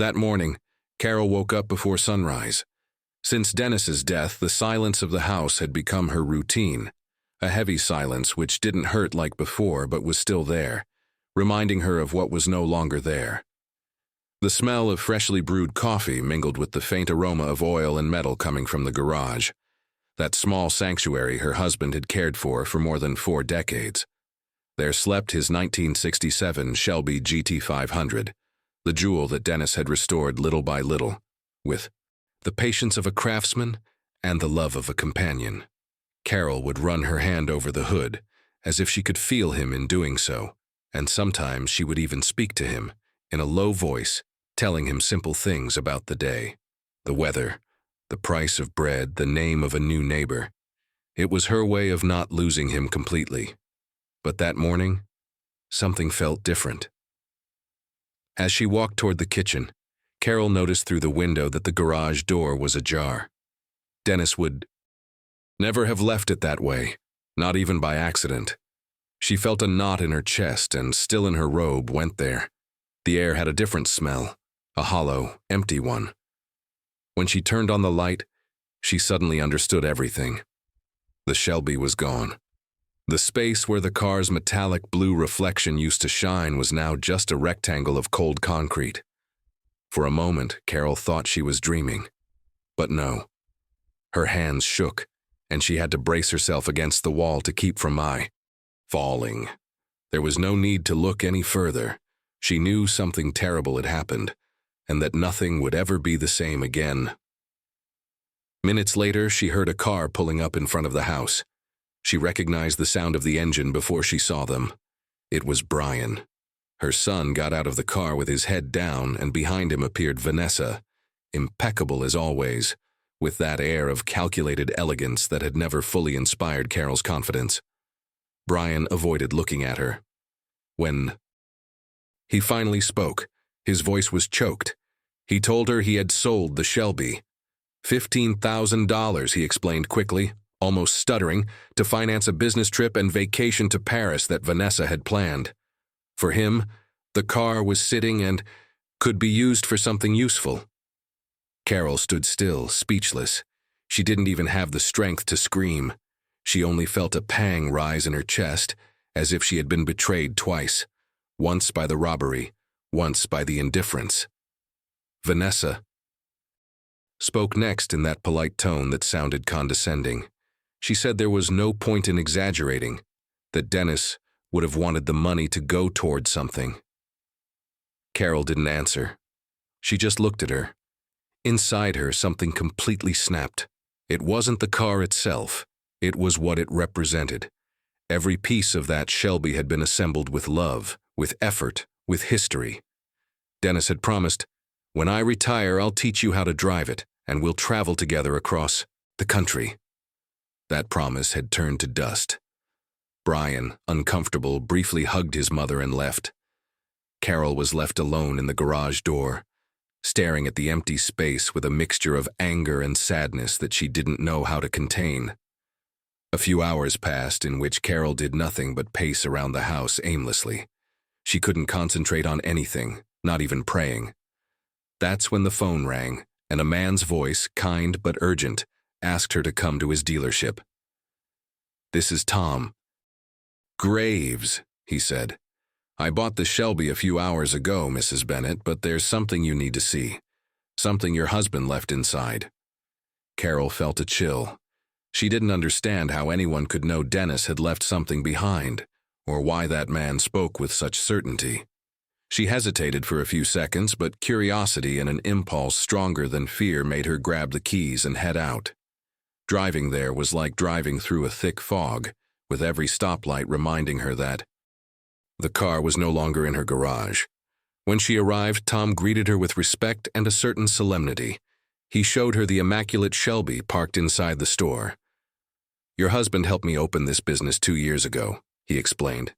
That morning, Carol woke up before sunrise. Since Dennis's death, the silence of the house had become her routine, a heavy silence which didn't hurt like before but was still there, reminding her of what was no longer there. The smell of freshly brewed coffee mingled with the faint aroma of oil and metal coming from the garage, that small sanctuary her husband had cared for more than 4 decades. There slept his 1967 Shelby GT500, the jewel that Dennis had restored little by little, with the patience of a craftsman and the love of a companion. Carol would run her hand over the hood, as if she could feel him in doing so, and sometimes she would even speak to him, in a low voice, telling him simple things about the day, the weather, the price of bread, the name of a new neighbor. It was her way of not losing him completely. But that morning, something felt different. As she walked toward the kitchen, Carol noticed through the window that the garage door was ajar. Dennis would never have left it that way, not even by accident. She felt a knot in her chest and, still in her robe, went there. The air had a different smell, a hollow, empty one. When she turned on the light, she suddenly understood everything. The Shelby was gone. The space where the car's metallic blue reflection used to shine was now just a rectangle of cold concrete. For a moment, Carol thought she was dreaming. But no. Her hands shook, and she had to brace herself against the wall to keep from falling. There was no need to look any further. She knew something terrible had happened, and that nothing would ever be the same again. Minutes later, she heard a car pulling up in front of the house. She recognized the sound of the engine before she saw them. It was Brian. Her son got out of the car with his head down, and behind him appeared Vanessa, impeccable as always, with that air of calculated elegance that had never fully inspired Carol's confidence. Brian avoided looking at her. When he finally spoke, his voice was choked. He told her he had sold the Shelby. $15,000, he explained quickly, almost stuttering, to finance a business trip and vacation to Paris that Vanessa had planned. For him, the car was sitting and could be used for something useful. Carol stood still, speechless. She didn't even have the strength to scream. She only felt a pang rise in her chest, as if she had been betrayed twice, once by the robbery, once by the indifference. Vanessa spoke next in that polite tone that sounded condescending. She said there was no point in exaggerating, that Dennis would have wanted the money to go toward something. Carol didn't answer. She just looked at her. Inside her, something completely snapped. It wasn't the car itself. It was what it represented. Every piece of that Shelby had been assembled with love, with effort, with history. Dennis had promised, "When I retire, I'll teach you how to drive it, and we'll travel together across the country." That promise had turned to dust. Brian, uncomfortable, briefly hugged his mother and left. Carol was left alone in the garage door, staring at the empty space with a mixture of anger and sadness that she didn't know how to contain. A few hours passed in which Carol did nothing but pace around the house aimlessly. She couldn't concentrate on anything, not even praying. That's when the phone rang, and a man's voice, kind but urgent, asked her to come to his dealership. "This is Tom Graves," he said. "I bought the Shelby a few hours ago, Mrs. Bennett, but there's something you need to see. Something your husband left inside." Carol felt a chill. She didn't understand how anyone could know Dennis had left something behind, or why that man spoke with such certainty. She hesitated for a few seconds, but curiosity and an impulse stronger than fear made her grab the keys and head out. Driving there was like driving through a thick fog, with every stoplight reminding her that the car was no longer in her garage. When she arrived, Tom greeted her with respect and a certain solemnity. He showed her the immaculate Shelby parked inside the store. "Your husband helped me open this business 2 years ago," he explained,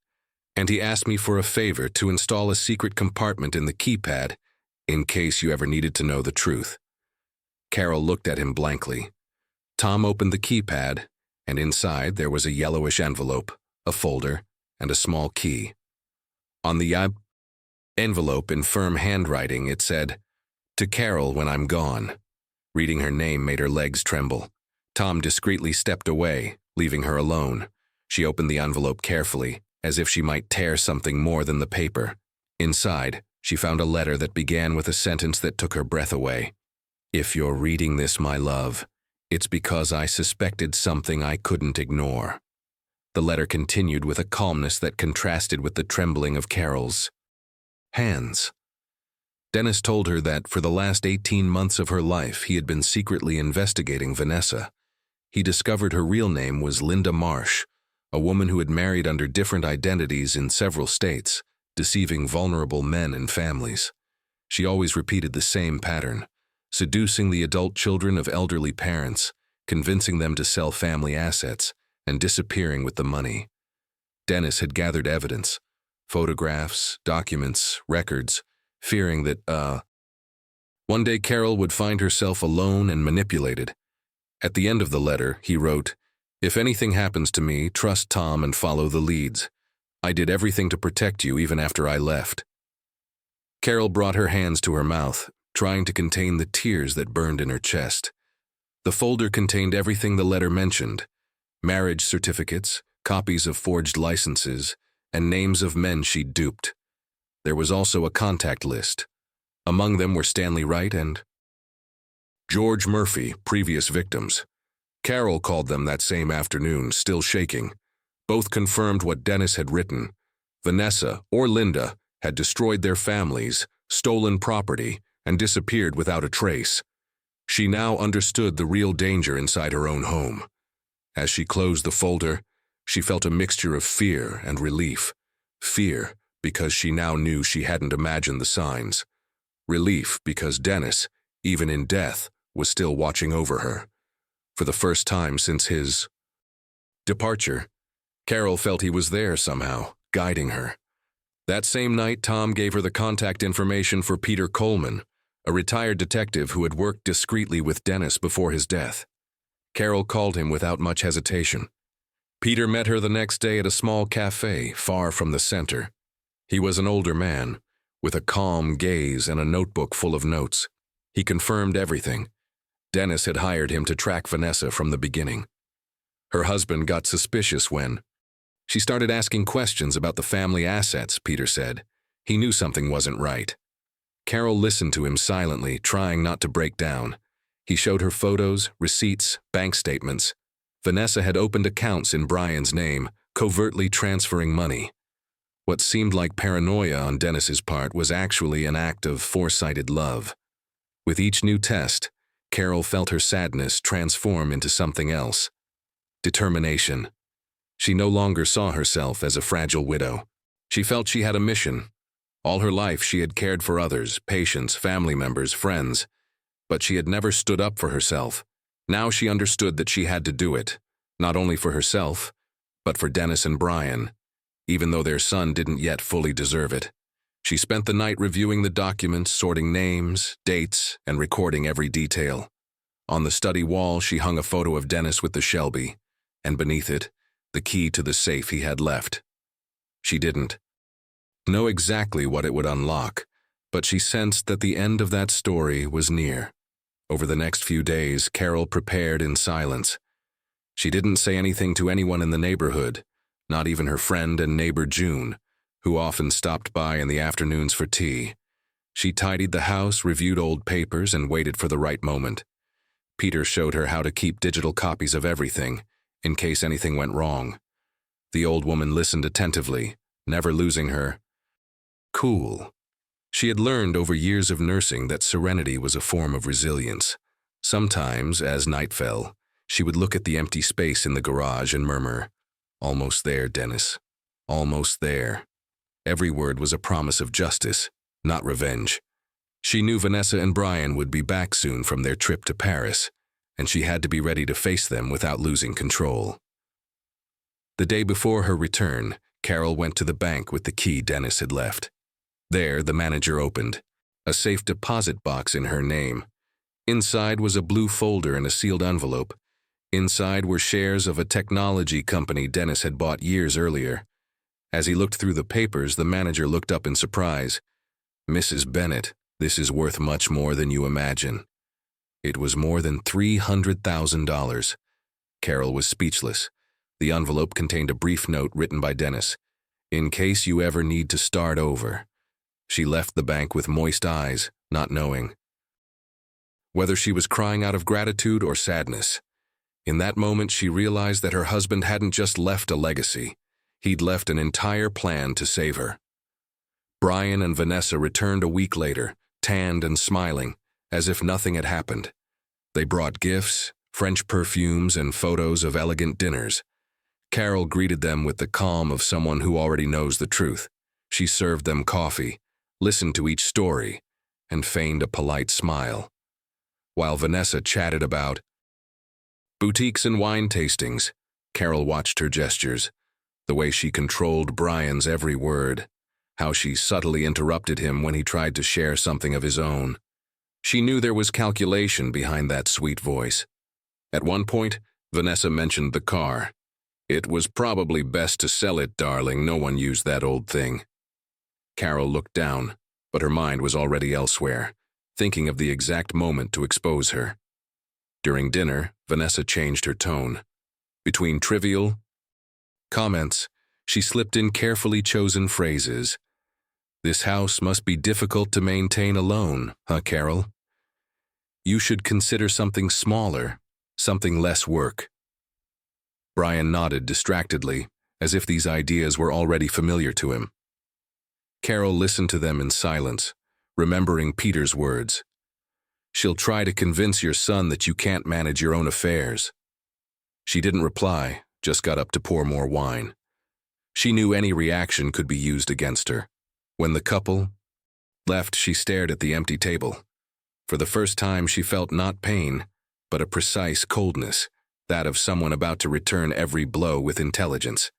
"and he asked me for a favor to install a secret compartment in the keypad in case you ever needed to know the truth." Carol looked at him blankly. Tom opened the keypad, and inside there was a yellowish envelope, a folder, and a small key. On the envelope in firm handwriting it said, To Carol when I'm gone. Reading her name made her legs tremble. Tom discreetly stepped away, leaving her alone. She opened the envelope carefully, as if she might tear something more than the paper. Inside, she found a letter that began with a sentence that took her breath away. "If you're reading this, my love, it's because I suspected something I couldn't ignore." The letter continued with a calmness that contrasted with the trembling of Carol's hands. Dennis told her that for the last 18 months of her life he had been secretly investigating Vanessa. He discovered her real name was Linda Marsh, a woman who had married under different identities in several states, deceiving vulnerable men and families. She always repeated the same pattern, seducing the adult children of elderly parents, convincing them to sell family assets, and disappearing with the money. Dennis had gathered evidence, photographs, documents, records, fearing that, one day Carol would find herself alone and manipulated. At the end of the letter, he wrote, "If anything happens to me, trust Tom and follow the leads. I did everything to protect you even after I left." Carol brought her hands to her mouth, trying to contain the tears that burned in her chest. The folder contained everything the letter mentioned: marriage certificates, copies of forged licenses, and names of men she'd duped. There was also a contact list. Among them were Stanley Wright and George Murphy, previous victims. Carol called them that same afternoon, still shaking. Both confirmed what Dennis had written. Vanessa, or Linda, had destroyed their families, stolen property, and disappeared without a trace. She now understood the real danger inside her own home. As she closed the folder, she felt a mixture of fear and relief. Fear, because she now knew she hadn't imagined the signs. Relief, because Dennis, even in death, was still watching over her. For the first time since his departure, Carol felt he was there somehow, guiding her. That same night, Tom gave her the contact information for Peter Coleman, a retired detective who had worked discreetly with Dennis before his death. Carol called him without much hesitation. Peter met her the next day at a small cafe far from the center. He was an older man, with a calm gaze and a notebook full of notes. He confirmed everything. Dennis had hired him to track Vanessa from the beginning. Her husband got suspicious when she started asking questions about the family assets, Peter said. He knew something wasn't right. Carol listened to him silently, trying not to break down. He showed her photos, receipts, bank statements. Vanessa had opened accounts in Brian's name, covertly transferring money. What seemed like paranoia on Dennis's part was actually an act of foresighted love. With each new test, Carol felt her sadness transform into something else. Determination. She no longer saw herself as a fragile widow. She felt she had a mission. All her life she had cared for others, patients, family members, friends. But she had never stood up for herself. Now she understood that she had to do it, not only for herself, but for Dennis and Brian, even though their son didn't yet fully deserve it. She spent the night reviewing the documents, sorting names, dates, and recording every detail. On the study wall, she hung a photo of Dennis with the Shelby, and beneath it, the key to the safe he had left. She didn't know exactly what it would unlock, but she sensed that the end of that story was near. Over the next few days, Carol prepared in silence. She didn't say anything to anyone in the neighborhood, not even her friend and neighbor June, who often stopped by in the afternoons for tea. She tidied the house, reviewed old papers, and waited for the right moment. Peter showed her how to keep digital copies of everything, in case anything went wrong. The old woman listened attentively, never losing her cool. She had learned over years of nursing that serenity was a form of resilience. Sometimes, as night fell, she would look at the empty space in the garage and murmur, "Almost there, Dennis. Almost there." Every word was a promise of justice, not revenge. She knew Vanessa and Brian would be back soon from their trip to Paris, and she had to be ready to face them without losing control. The day before her return, Carol went to the bank with the key Dennis had left. There, the manager opened a safe deposit box in her name. Inside was a blue folder and a sealed envelope. Inside were shares of a technology company Dennis had bought years earlier. As he looked through the papers, the manager looked up in surprise. "Mrs. Bennett, This is worth much more than you imagine." It was more than $300,000. Carol was speechless. The envelope contained a brief note written by Dennis. "In case you ever need to start over." She left the bank with moist eyes, not knowing whether she was crying out of gratitude or sadness. In that moment, she realized that her husband hadn't just left a legacy. He'd left an entire plan to save her. Brian and Vanessa returned a week later, tanned and smiling, as if nothing had happened. They brought gifts, French perfumes, and photos of elegant dinners. Carol greeted them with the calm of someone who already knows the truth. She served them coffee, listened to each story, and feigned a polite smile. While Vanessa chatted about boutiques and wine tastings, Carol watched her gestures, the way she controlled Brian's every word, how she subtly interrupted him when he tried to share something of his own. She knew there was calculation behind that sweet voice. At one point, Vanessa mentioned the car. "It was probably best to sell it, darling. No one used that old thing." Carol looked down, but her mind was already elsewhere, thinking of the exact moment to expose her. During dinner, Vanessa changed her tone. Between trivial comments, she slipped in carefully chosen phrases. "This house must be difficult to maintain alone, huh, Carol? You should consider something smaller, something less work." Brian nodded distractedly, as if these ideas were already familiar to him. Carol listened to them in silence, remembering Peter's words. "She'll try to convince your son that you can't manage your own affairs." She didn't reply, just got up to pour more wine. She knew any reaction could be used against her. When the couple left, she stared at the empty table. For the first time, she felt not pain, but a precise coldness, that of someone about to return every blow with intelligence.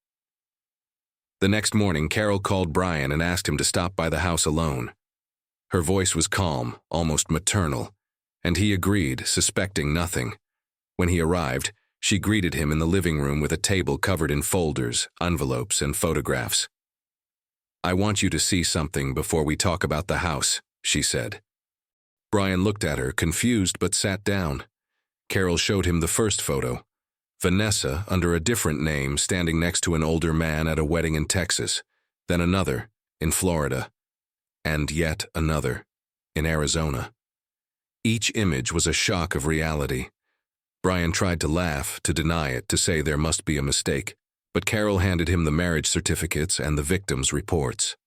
The next morning, Carol called Brian and asked him to stop by the house alone. Her voice was calm, almost maternal, and he agreed, suspecting nothing. When he arrived, she greeted him in the living room with a table covered in folders, envelopes, and photographs. "I want you to see something before we talk about the house," she said. Brian looked at her, confused, but sat down. Carol showed him the first photo. Vanessa, under a different name, standing next to an older man at a wedding in Texas, then another, in Florida, and yet another, in Arizona. Each image was a shock of reality. Brian tried to laugh, to deny it, to say there must be a mistake, but Carol handed him the marriage certificates and the victims' reports.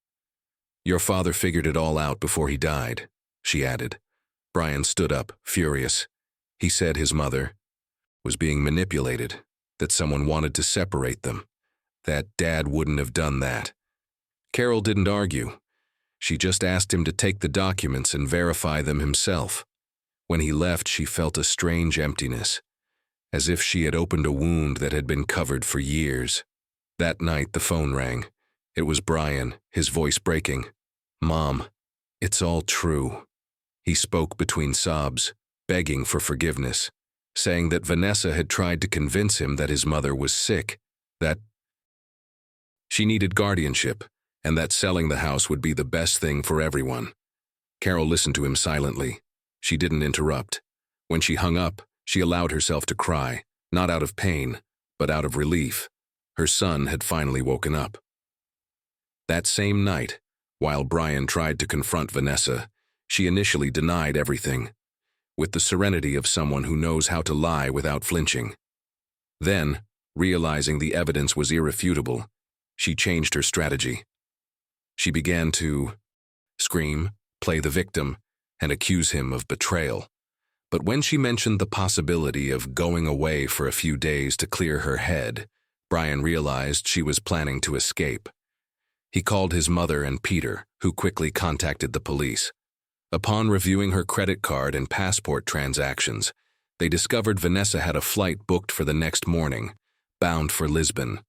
"Your father figured it all out before he died," she added. Brian stood up, furious. He said his mother was being manipulated, that someone wanted to separate them, that Dad wouldn't have done that. Carol didn't argue. She just asked him to take the documents and verify them himself. When he left, she felt a strange emptiness, as if she had opened a wound that had been covered for years. That night, the phone rang. It was Brian, his voice breaking. "Mom, it's all true." He spoke between sobs, begging for forgiveness, saying that Vanessa had tried to convince him that his mother was sick, that she needed guardianship, and that selling the house would be the best thing for everyone. Carol listened to him silently. She didn't interrupt. When she hung up, she allowed herself to cry, not out of pain, but out of relief. Her son had finally woken up. That same night, while Brian tried to confront Vanessa, she initially denied everything, with the serenity of someone who knows how to lie without flinching. Then, realizing the evidence was irrefutable, she changed her strategy. She began to scream, play the victim, and accuse him of betrayal. But when she mentioned the possibility of going away for a few days to clear her head, Brian realized she was planning to escape. He called his mother and Peter, who quickly contacted the police. Upon reviewing her credit card and passport transactions, they discovered Vanessa had a flight booked for the next morning, bound for Lisbon.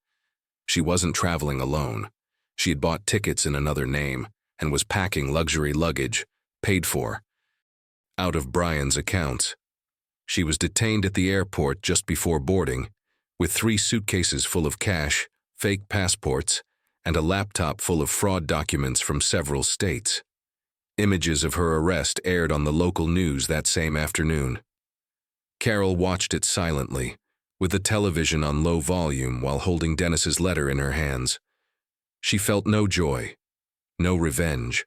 She wasn't traveling alone. She had bought tickets in another name and was packing luxury luggage, paid for, out of Brian's accounts. She was detained at the airport just before boarding, with 3 suitcases full of cash, fake passports, and a laptop full of fraud documents from several states. Images of her arrest aired on the local news that same afternoon. Carol watched it silently, with the television on low volume while holding Dennis's letter in her hands. She felt no joy, no revenge,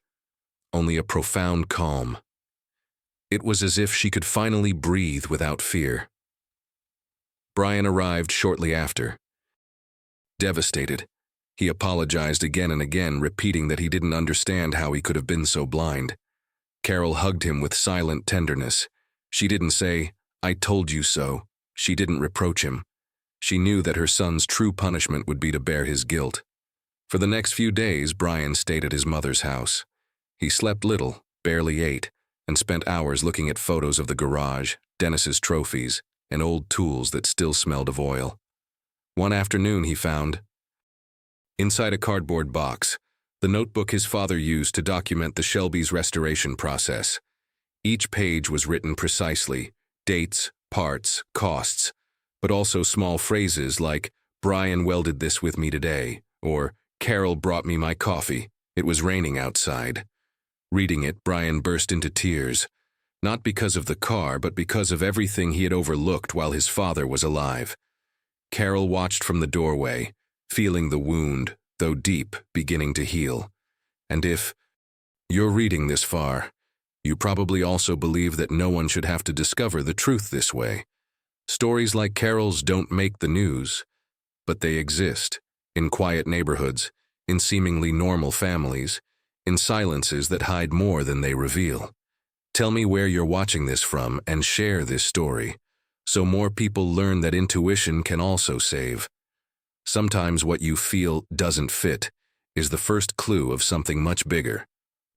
only a profound calm. It was as if she could finally breathe without fear. Brian arrived shortly after. Devastated, he apologized again and again, repeating that he didn't understand how he could have been so blind. Carol hugged him with silent tenderness. She didn't say, "I told you so." She didn't reproach him. She knew that her son's true punishment would be to bear his guilt. For the next few days, Brian stayed at his mother's house. He slept little, barely ate, and spent hours looking at photos of the garage, Dennis's trophies, and old tools that still smelled of oil. One afternoon he found, inside a cardboard box, the notebook his father used to document the Shelby's restoration process. Each page was written precisely, dates, parts, costs, but also small phrases like, "Brian welded this with me today," or "Carol brought me my coffee. It was raining outside." Reading it, Brian burst into tears, not because of the car, but because of everything he had overlooked while his father was alive. Carol watched from the doorway, feeling the wound, though deep, beginning to heal. And if you're reading this far, you probably also believe that no one should have to discover the truth this way. Stories like Carol's don't make the news, but they exist, in quiet neighborhoods, in seemingly normal families, in silences that hide more than they reveal. Tell me where you're watching this from and share this story, so more people learn that intuition can also save. Sometimes what you feel doesn't fit is the first clue of something much bigger.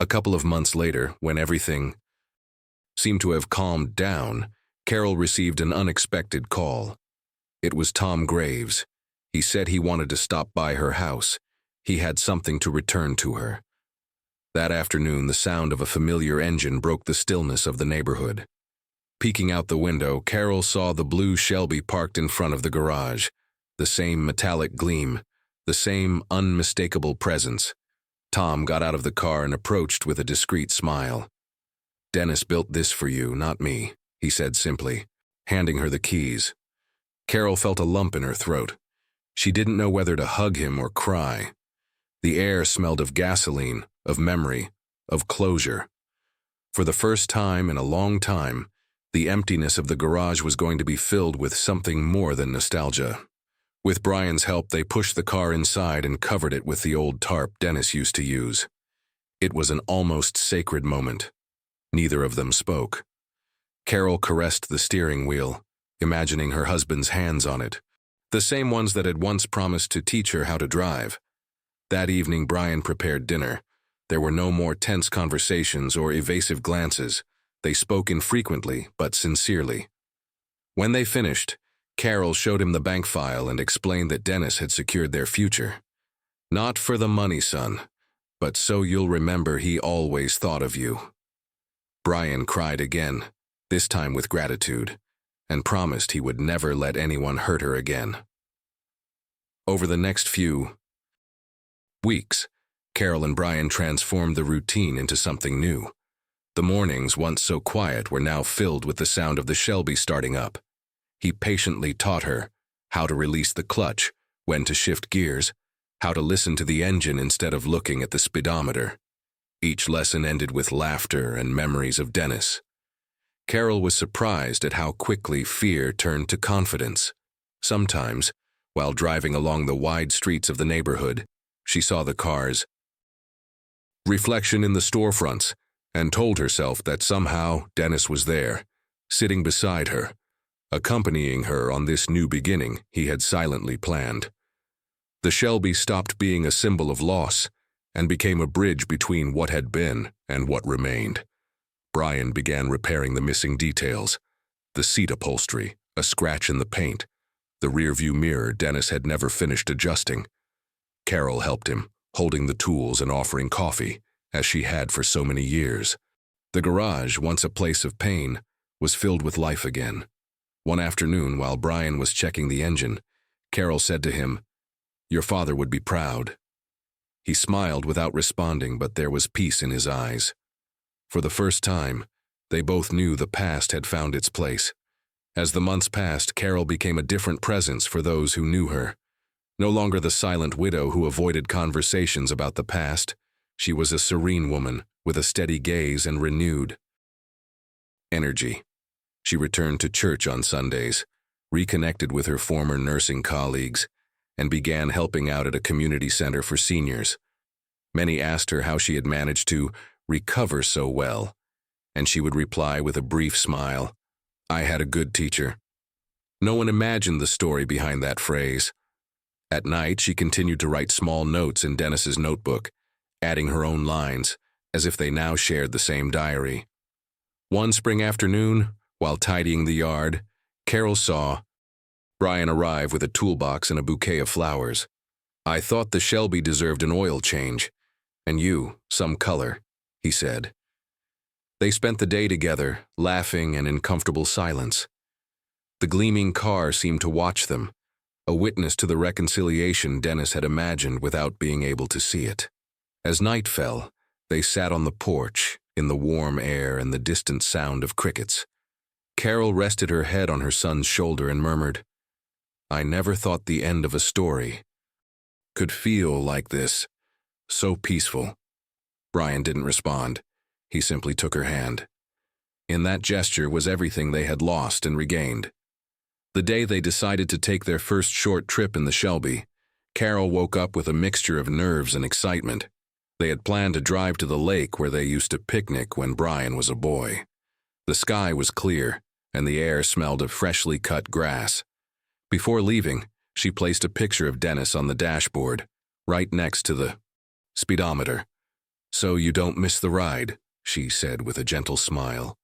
A couple of months later, when everything seemed to have calmed down, Carol received an unexpected call. It was Tom Graves. He said he wanted to stop by her house. He had something to return to her. That afternoon, the sound of a familiar engine broke the stillness of the neighborhood. Peeking out the window, Carol saw the blue Shelby parked in front of the garage. The same metallic gleam, the same unmistakable presence. Tom got out of the car and approached with a discreet smile. "Dennis built this for you, not me," he said simply, handing her the keys. Carol felt a lump in her throat. She didn't know whether to hug him or cry. The air smelled of gasoline, of memory, of closure. For the first time in a long time, the emptiness of the garage was going to be filled with something more than nostalgia. With Brian's help, they pushed the car inside and covered it with the old tarp Dennis used to use. It was an almost sacred moment. Neither of them spoke. Carol caressed the steering wheel, imagining her husband's hands on it, the same ones that had once promised to teach her how to drive. That evening, Brian prepared dinner. There were no more tense conversations or evasive glances. They spoke infrequently, but sincerely. When they finished, Carol showed him the bank file and explained that Dennis had secured their future. "Not for the money, son, but so you'll remember he always thought of you." Brian cried again, this time with gratitude, and promised he would never let anyone hurt her again. Over the next few weeks, Carol and Brian transformed the routine into something new. The mornings, once so quiet, were now filled with the sound of the Shelby starting up. He patiently taught her how to release the clutch, when to shift gears, how to listen to the engine instead of looking at the speedometer. Each lesson ended with laughter and memories of Dennis. Carol was surprised at how quickly fear turned to confidence. Sometimes, while driving along the wide streets of the neighborhood, she saw the car's reflection in the storefronts and told herself that somehow Dennis was there, sitting beside her, accompanying her on this new beginning he had silently planned. The Shelby stopped being a symbol of loss and became a bridge between what had been and what remained. Brian began repairing the missing details: the seat upholstery, a scratch in the paint, the rearview mirror Dennis had never finished adjusting. Carol helped him, holding the tools and offering coffee, as she had for so many years. The garage, once a place of pain, was filled with life again. One afternoon, while Brian was checking the engine, Carol said to him, "Your father would be proud." He smiled without responding, but there was peace in his eyes. For the first time, they both knew the past had found its place. As the months passed, Carol became a different presence for those who knew her. No longer the silent widow who avoided conversations about the past, she was a serene woman with a steady gaze and renewed energy. She returned to church on Sundays, reconnected with her former nursing colleagues, and began helping out at a community center for seniors. Many asked her how she had managed to recover so well, and she would reply with a brief smile, "I had a good teacher." No one imagined the story behind that phrase. At night, she continued to write small notes in Dennis's notebook, adding her own lines, as if they now shared the same diary. One spring afternoon, while tidying the yard, Carol saw Brian arrive with a toolbox and a bouquet of flowers. "I thought the Shelby deserved an oil change, and you, some color," he said. They spent the day together, laughing and in comfortable silence. The gleaming car seemed to watch them, a witness to the reconciliation Dennis had imagined without being able to see it. As night fell, they sat on the porch, in the warm air and the distant sound of crickets. Carol rested her head on her son's shoulder and murmured, "I never thought the end of a story could feel like this, so peaceful." Brian didn't respond. He simply took her hand. In that gesture was everything they had lost and regained. The day they decided to take their first short trip in the Shelby, Carol woke up with a mixture of nerves and excitement. They had planned to drive to the lake where they used to picnic when Brian was a boy. The sky was clear, and the air smelled of freshly cut grass. Before leaving, she placed a picture of Dennis on the dashboard, right next to the speedometer. "So you don't miss the ride," she said with a gentle smile.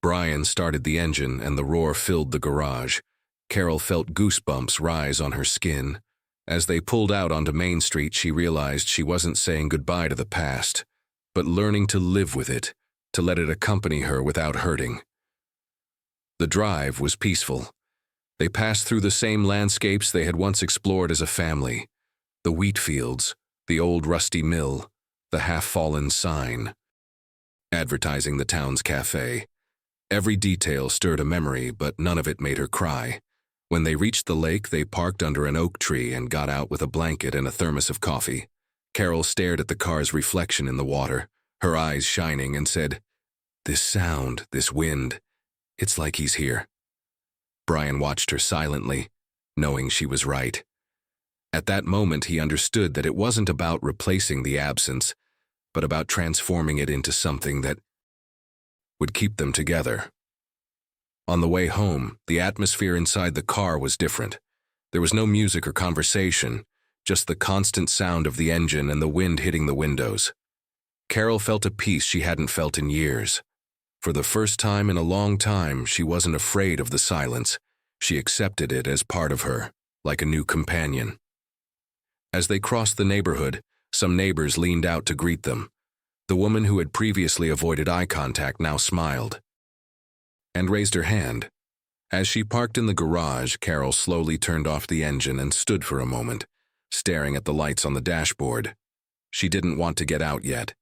Brian started the engine and the roar filled the garage. Carol felt goosebumps rise on her skin. As they pulled out onto Main Street, she realized she wasn't saying goodbye to the past, but learning to live with it, to let it accompany her without hurting. The drive was peaceful. They passed through the same landscapes they had once explored as a family. The wheat fields, the old rusty mill, the half-fallen sign, advertising the town's cafe. Every detail stirred a memory, but none of it made her cry. When they reached the lake, they parked under an oak tree and got out with a blanket and a thermos of coffee. Carol stared at the car's reflection in the water, her eyes shining, and said, "This sound, this wind, it's like he's here." Brian watched her silently, knowing she was right. At that moment, he understood that it wasn't about replacing the absence, but about transforming it into something that would keep them together. On the way home, the atmosphere inside the car was different. There was no music or conversation, just the constant sound of the engine and the wind hitting the windows. Carol felt a peace she hadn't felt in years. For the first time in a long time, she wasn't afraid of the silence. She accepted it as part of her, like a new companion. As they crossed the neighborhood, some neighbors leaned out to greet them. The woman who had previously avoided eye contact now smiled and raised her hand. As she parked in the garage, Carol slowly turned off the engine and stood for a moment, staring at the lights on the dashboard. She didn't want to get out yet.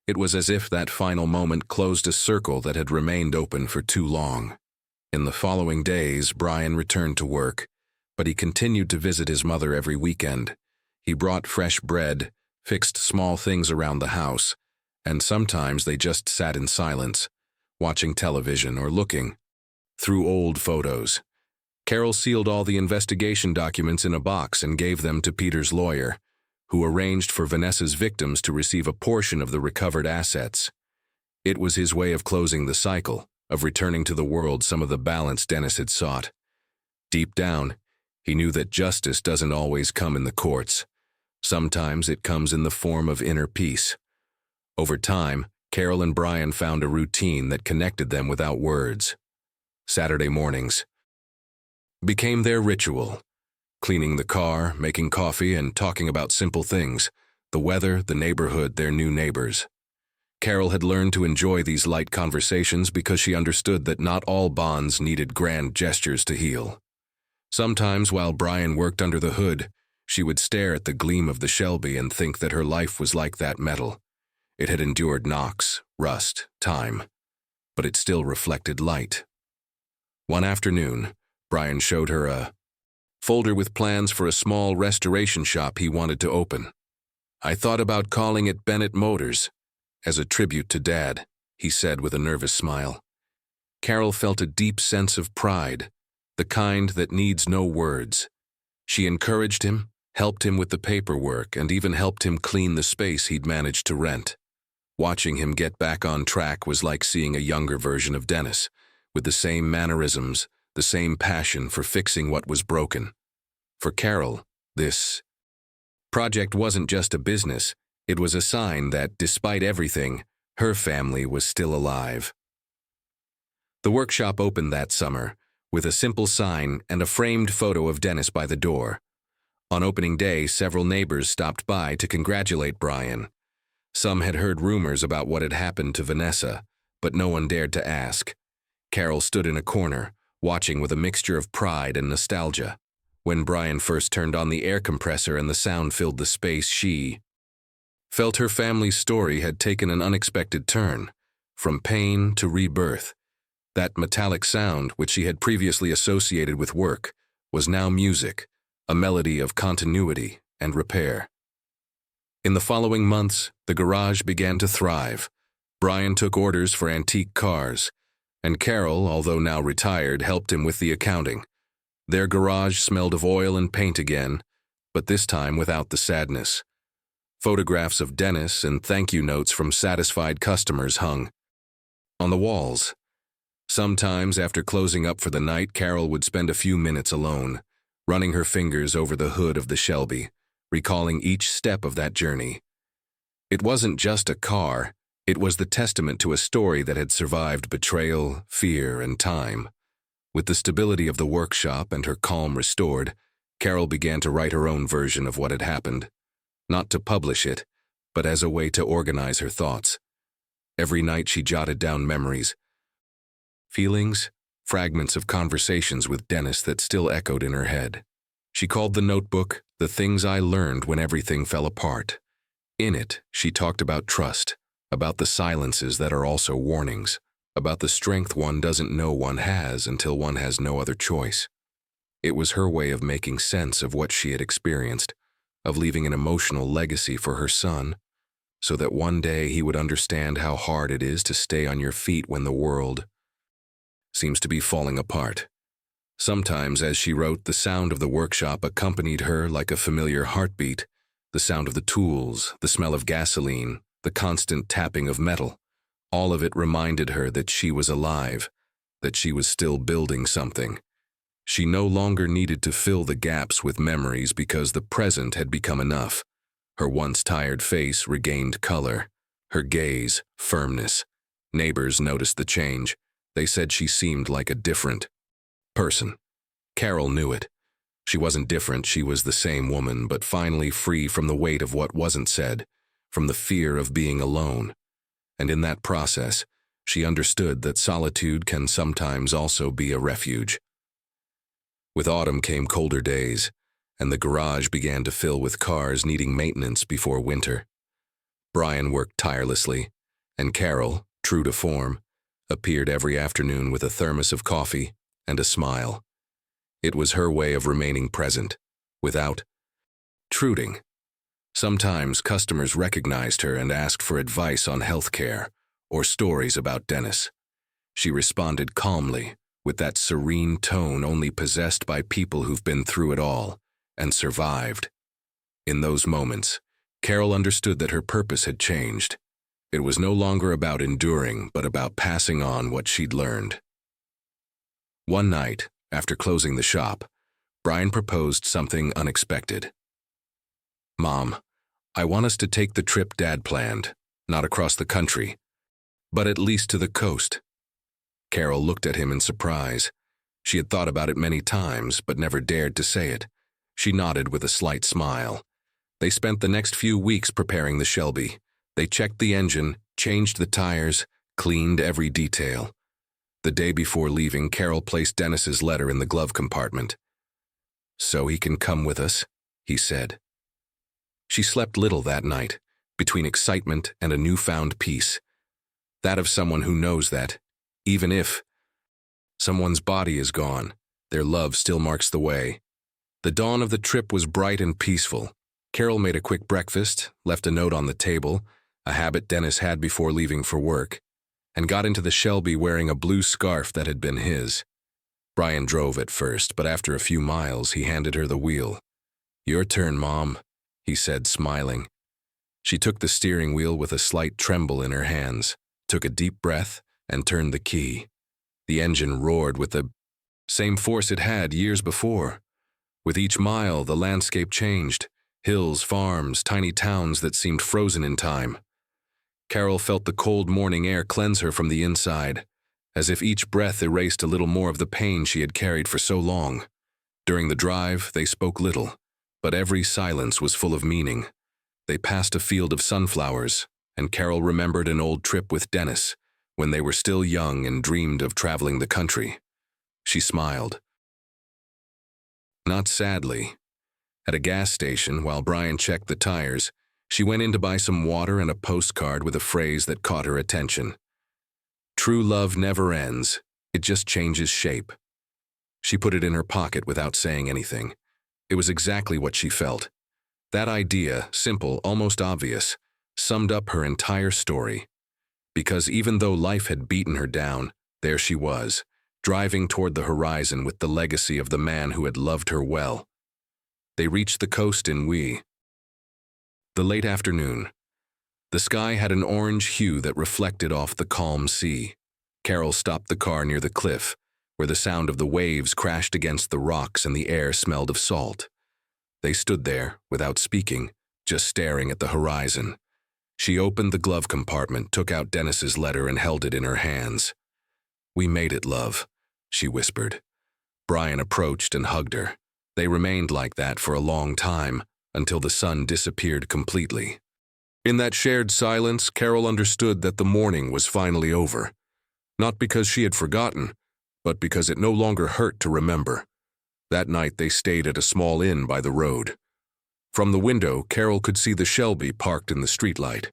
It was as if that final moment closed a circle that had remained open for too long. In the following days, Brian returned to work, but he continued to visit his mother every weekend. He brought fresh bread, fixed small things around the house, and sometimes they just sat in silence, watching television or looking through old photos. Carol sealed all the investigation documents in a box and gave them to Peter's lawyer, who arranged for Vanessa's victims to receive a portion of the recovered assets. It was his way of closing the cycle, of returning to the world some of the balance Dennis had sought. Deep down, he knew that justice doesn't always come in the courts. Sometimes it comes in the form of inner peace. Over time, Carol and Brian found a routine that connected them without words. Saturday mornings became their ritual, cleaning the car, making coffee, and talking about simple things, the weather, the neighborhood, their new neighbors. Carol had learned to enjoy these light conversations because she understood that not all bonds needed grand gestures to heal. Sometimes, while Brian worked under the hood, she would stare at the gleam of the Shelby and think that her life was like that metal. It had endured knocks, rust, time, but it still reflected light. One afternoon, Brian showed her a folder with plans for a small restoration shop he wanted to open. "I thought about calling it Bennett Motors, as a tribute to Dad," he said with a nervous smile. Carol felt a deep sense of pride, the kind that needs no words. She encouraged him, helped him with the paperwork, and even helped him clean the space he'd managed to rent. Watching him get back on track was like seeing a younger version of Dennis, with the same mannerisms, the same passion for fixing what was broken. For Carol, this project wasn't just a business, it was a sign that, despite everything, her family was still alive. The workshop opened that summer, with a simple sign and a framed photo of Dennis by the door. On opening day, several neighbors stopped by to congratulate Brian. Some had heard rumors about what had happened to Vanessa, but no one dared to ask. Carol stood in a corner, watching with a mixture of pride and nostalgia. When Brian first turned on the air compressor and the sound filled the space, she felt her family's story had taken an unexpected turn, from pain to rebirth. That metallic sound, which she had previously associated with work, was now music, a melody of continuity and repair. In the following months, the garage began to thrive. Brian took orders for antique cars, and Carol, although now retired, helped him with the accounting. Their garage smelled of oil and paint again, but this time without the sadness. Photographs of Dennis and thank you notes from satisfied customers hung on the walls. Sometimes, after closing up for the night, Carol would spend a few minutes alone, running her fingers over the hood of the Shelby, recalling each step of that journey. It wasn't just a car, it was the testament to a story that had survived betrayal, fear, and time. With the stability of the workshop and her calm restored, Carol began to write her own version of what had happened. Not to publish it, but as a way to organize her thoughts. Every night she jotted down memories, feelings, fragments of conversations with Dennis that still echoed in her head. She called the notebook "The Things I Learned When Everything Fell Apart." In it, she talked about trust, about the silences that are also warnings, about the strength one doesn't know one has until one has no other choice. It was her way of making sense of what she had experienced, of leaving an emotional legacy for her son, so that one day he would understand how hard it is to stay on your feet when the world seems to be falling apart. Sometimes, as she wrote, the sound of the workshop accompanied her like a familiar heartbeat, the sound of the tools, the smell of gasoline, the constant tapping of metal. All of it reminded her that she was alive, that she was still building something. She no longer needed to fill the gaps with memories because the present had become enough. Her once tired face regained color, her gaze, firmness. Neighbors noticed the change. They said she seemed like a different person. Carol knew it. She wasn't different, she was the same woman, but finally free from the weight of what wasn't said, from the fear of being alone. And in that process, she understood that solitude can sometimes also be a refuge. With autumn came colder days, and the garage began to fill with cars needing maintenance before winter. Brian worked tirelessly, and Carol, true to form, appeared every afternoon with a thermos of coffee and a smile. It was her way of remaining present, without intruding. Sometimes customers recognized her and asked for advice on healthcare or stories about Dennis. She responded calmly, with that serene tone only possessed by people who've been through it all and survived. In those moments, Carol understood that her purpose had changed. It was no longer about enduring, but about passing on what she'd learned. One night, after closing the shop, Brian proposed something unexpected. "Mom, I want us to take the trip Dad planned, not across the country, but at least to the coast." Carol looked at him in surprise. She had thought about it many times, but never dared to say it. She nodded with a slight smile. They spent the next few weeks preparing the Shelby. They checked the engine, changed the tires, cleaned every detail. The day before leaving, Carol placed Dennis's letter in the glove compartment. "So he can come with us," he said. She slept little that night, between excitement and a newfound peace. That of someone who knows that, even if someone's body is gone, their love still marks the way. The dawn of the trip was bright and peaceful. Carol made a quick breakfast, left a note on the table, a habit Dennis had before leaving for work, and got into the Shelby wearing a blue scarf that had been his. Brian drove at first, but after a few miles, he handed her the wheel. "Your turn, Mom," he said, smiling. She took the steering wheel with a slight tremble in her hands, took a deep breath, and turned the key. The engine roared with the same force it had years before. With each mile, the landscape changed. Hills, farms, tiny towns that seemed frozen in time. Carol felt the cold morning air cleanse her from the inside, as if each breath erased a little more of the pain she had carried for so long. During the drive, they spoke little, but every silence was full of meaning. They passed a field of sunflowers, and Carol remembered an old trip with Dennis, when they were still young and dreamed of traveling the country. She smiled. Not sadly. At a gas station, while Brian checked the tires, she went in to buy some water and a postcard with a phrase that caught her attention. "True love never ends, it just changes shape." She put it in her pocket without saying anything. It was exactly what she felt. That idea, simple, almost obvious, summed up her entire story. Because even though life had beaten her down, there she was, driving toward the horizon with the legacy of the man who had loved her well. They reached the coast in the late afternoon. The sky had an orange hue that reflected off the calm sea. Carol stopped the car near the cliff, where the sound of the waves crashed against the rocks and the air smelled of salt. They stood there, without speaking, just staring at the horizon. She opened the glove compartment, took out Dennis's letter, and held it in her hands. "We made it, love," she whispered. Brian approached and hugged her. They remained like that for a long time, until the sun disappeared completely. In that shared silence, Carol understood that the morning was finally over. Not because she had forgotten, but because it no longer hurt to remember. That night they stayed at a small inn by the road. From the window, Carol could see the Shelby parked in the streetlight.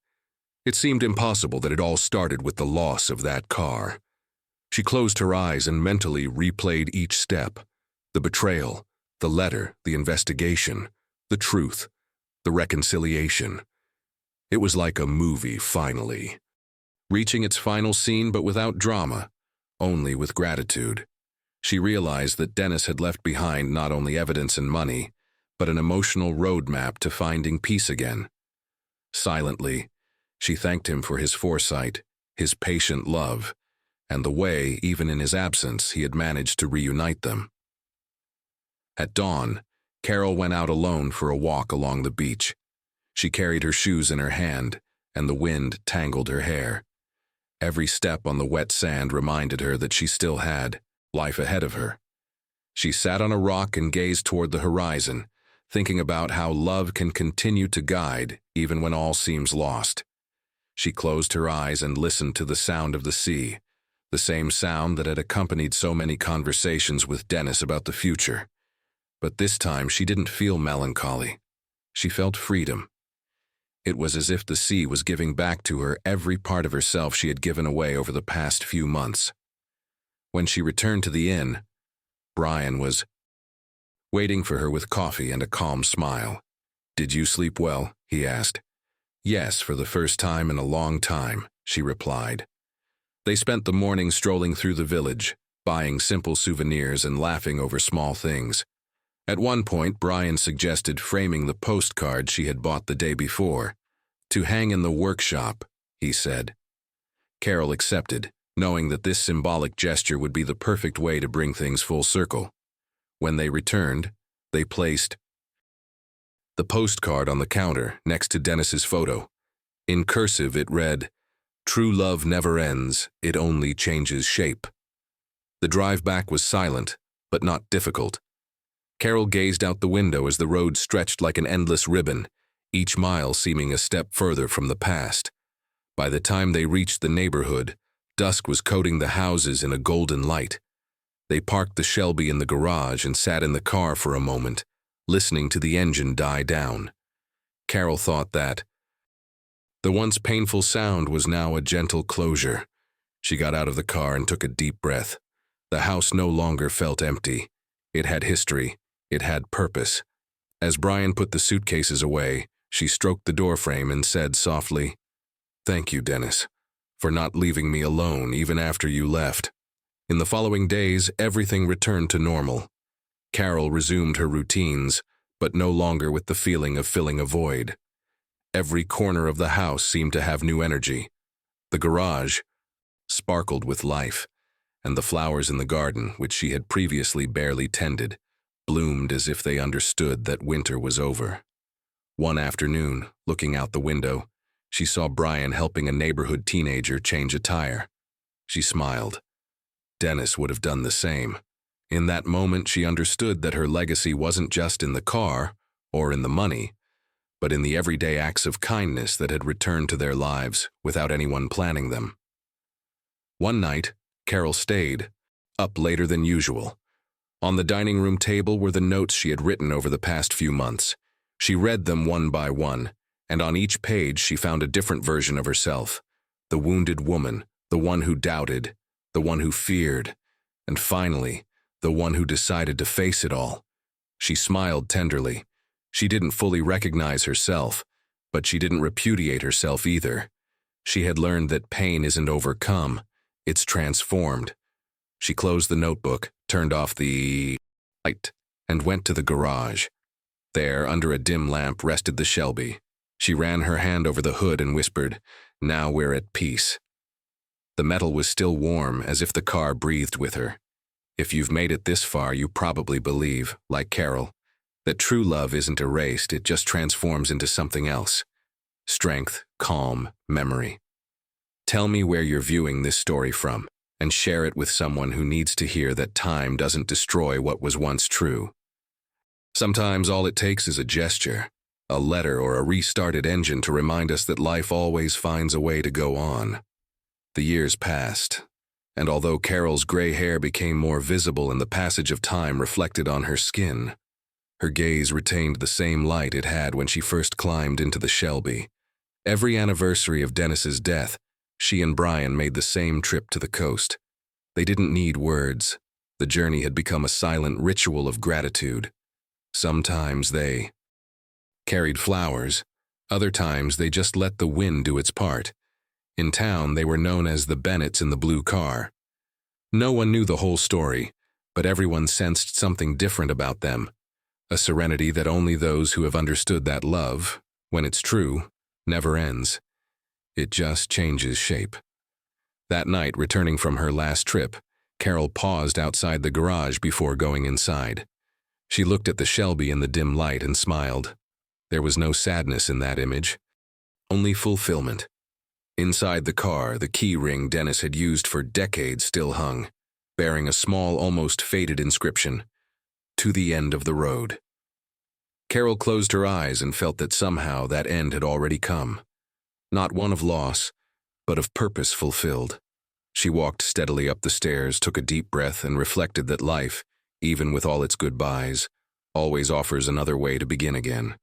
It seemed impossible that it all started with the loss of that car. She closed her eyes and mentally replayed each step. The betrayal, the letter, the investigation, the truth, the reconciliation. It was like a movie, finally. Reaching its final scene, but without drama, only with gratitude. She realized that Dennis had left behind not only evidence and money, but an emotional roadmap to finding peace again. Silently, she thanked him for his foresight, his patient love, and the way, even in his absence, he had managed to reunite them. At dawn, Carol went out alone for a walk along the beach. She carried her shoes in her hand, and the wind tangled her hair. Every step on the wet sand reminded her that she still had life ahead of her. She sat on a rock and gazed toward the horizon, thinking about how love can continue to guide even when all seems lost. She closed her eyes and listened to the sound of the sea, the same sound that had accompanied so many conversations with Dennis about the future. But this time she didn't feel melancholy. She felt freedom. It was as if the sea was giving back to her every part of herself she had given away over the past few months. When she returned to the inn, Brian was waiting for her with coffee and a calm smile. "Did you sleep well?" he asked. "Yes, for the first time in a long time," she replied. They spent the morning strolling through the village, buying simple souvenirs and laughing over small things. At one point, Brian suggested framing the postcard she had bought the day before. "To hang in the workshop," he said. Carol accepted, knowing that this symbolic gesture would be the perfect way to bring things full circle. When they returned, they placed the postcard on the counter next to Dennis's photo. In cursive, it read, "True love never ends, it only changes shape." The drive back was silent, but not difficult. Carol gazed out the window as the road stretched like an endless ribbon, each mile seeming a step further from the past. By the time they reached the neighborhood, dusk was coating the houses in a golden light. They parked the Shelby in the garage and sat in the car for a moment, listening to the engine die down. Carol thought that The once painful sound was now a gentle closure. She got out of the car and took a deep breath. The house no longer felt empty. It had history. It had purpose. As Brian put the suitcases away, she stroked the doorframe and said softly, "Thank you, Dennis, for not leaving me alone even after you left." In the following days, everything returned to normal. Carol resumed her routines, but no longer with the feeling of filling a void. Every corner of the house seemed to have new energy. The garage sparkled with life, and the flowers in the garden, which she had previously barely tended, bloomed as if they understood that winter was over. One afternoon, looking out the window, she saw Brian helping a neighborhood teenager change a tire. She smiled. Dennis would have done the same. In that moment, she understood that her legacy wasn't just in the car or in the money, but in the everyday acts of kindness that had returned to their lives without anyone planning them. One night, Carol stayed, up later than usual. On the dining room table were the notes she had written over the past few months. She read them one by one, and on each page she found a different version of herself. The wounded woman, the one who doubted, the one who feared, and finally, the one who decided to face it all. She smiled tenderly. She didn't fully recognize herself, but she didn't repudiate herself either. She had learned that pain isn't overcome, it's transformed. She closed the notebook, turned off the light, and went to the garage. There, under a dim lamp, rested the Shelby. She ran her hand over the hood and whispered, "Now we're at peace." The metal was still warm, as if the car breathed with her. If you've made it this far, you probably believe, like Carol, that true love isn't erased, it just transforms into something else. Strength, calm, memory. Tell me where you're viewing this story from, and share it with someone who needs to hear that time doesn't destroy what was once true. Sometimes all it takes is a gesture, a letter, or a restarted engine to remind us that life always finds a way to go on. The years passed, and although Carol's gray hair became more visible and the passage of time reflected on her skin, her gaze retained the same light it had when she first climbed into the Shelby. Every anniversary of Dennis's death, she and Brian made the same trip to the coast. They didn't need words. The journey had become a silent ritual of gratitude. Sometimes they carried flowers. Other times they just let the wind do its part. In town, they were known as the Bennetts in the blue car. No one knew the whole story, but everyone sensed something different about them. A serenity that only those who have understood that love, when it's true, never ends. It just changes shape. That night, returning from her last trip, Carol paused outside the garage before going inside. She looked at the Shelby in the dim light and smiled. There was no sadness in that image, only fulfillment. Inside the car, the key ring Dennis had used for decades still hung, bearing a small, almost faded inscription, "To the end of the road." Carol closed her eyes and felt that somehow that end had already come. Not one of loss, but of purpose fulfilled. She walked steadily up the stairs, took a deep breath, and reflected that life, even with all its goodbyes, always offers another way to begin again.